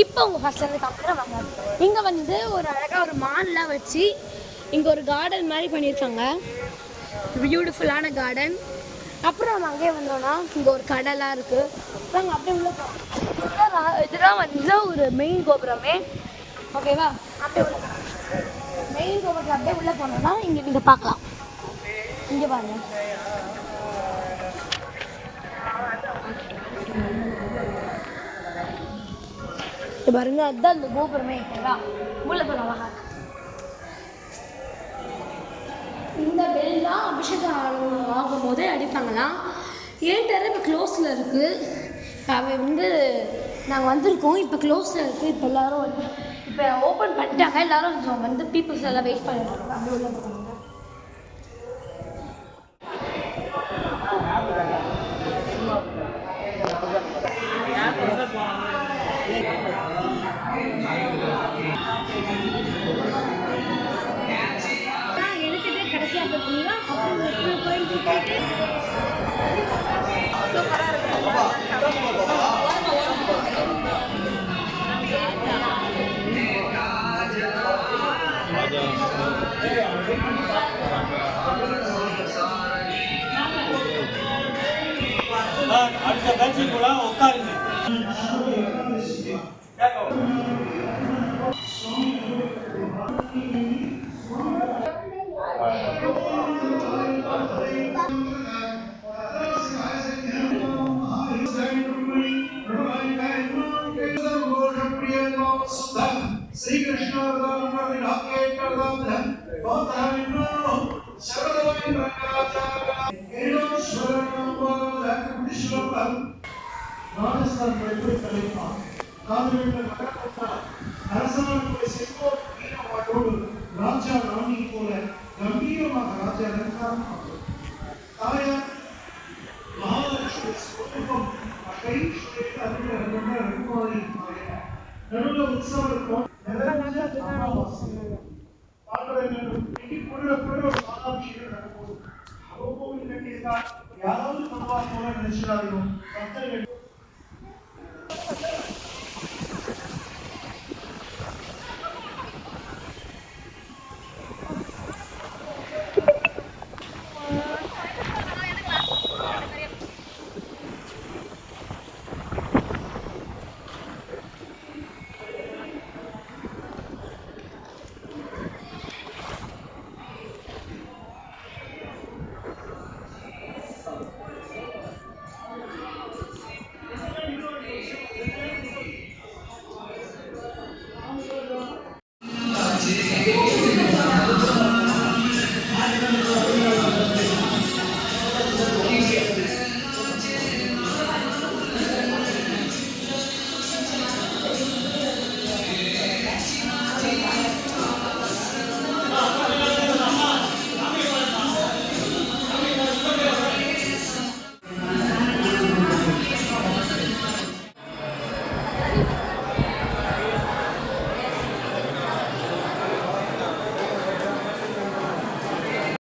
இப்போ உங்கள் ஃபஸ்ட்லேருந்து காமிக்கிறேன் வாங்க. இங்கே வந்து ஒரு அழகாக ஒரு மான்லாம் வச்சு இங்கே ஒரு கார்டன் மாதிரி பண்ணியிருக்காங்க. பியூட்டிஃபுல்லான கார்டன். அப்புறம் நம்ம அங்கேயே வந்தோன்னா இங்கே ஒரு கடைலாம் இருக்குது. நாங்கள் அப்படியே உள்ள போகிறோம். இதுதான் வந்து ஒரு மெயின் கோபுரமே. ஓகேவா? அப்படியே உள்ள மெயின் கோபுரத்தில் அப்படியே உள்ளே போனோம்னா இங்கே நீங்கள் பார்க்கலாம். இங்கே பாருங்கள். பாருங்க, அதுதான் இந்த கோபுரமே. ஓகேவா? உள்ள போகலாம். இந்த பெல் தான் அபிஷேகம் ஆகும் போதே அடிப்பாங்களாம். ஏன் டேரக்ட் இப்போ க்ளோஸில் இருக்குது. அவன் வந்து நாங்கள் வந்திருக்கோம், இப்போ க்ளோஸில் இருக்குது. இப்போ எல்லோரும் வந்து இப்போ ஓப்பன் பண்ணிட்டாங்க. எல்லோரும் வந்து பீப்புள்ஸ் எல்லாம் வெயிட் பண்ணிட்டு அப்படி உள்ள போகிறாங்க. எடுத்துட்டு கடைசியாக பார்த்தீங்கன்னா அப்புறம் கோயிலுக்கு போயிட்டு சூப்பராக இருக்கும். அடுத்த பேட்சி கூட உட்காருங்க. श्री कृष्ण ராஜஸ்தான் பல்வேறு தலைப்பார் காவிரிகள் அரசாங்கத்தை செங்கோல் வீரமாட்டோடு ராஜா ராணி போல கம்பீரமாக ராஜா அலங்காரம் தாயார் மகாலட்சுமி ஸ்வரூபம் அகை ரகுமாரி நடுவில் உற்சவம்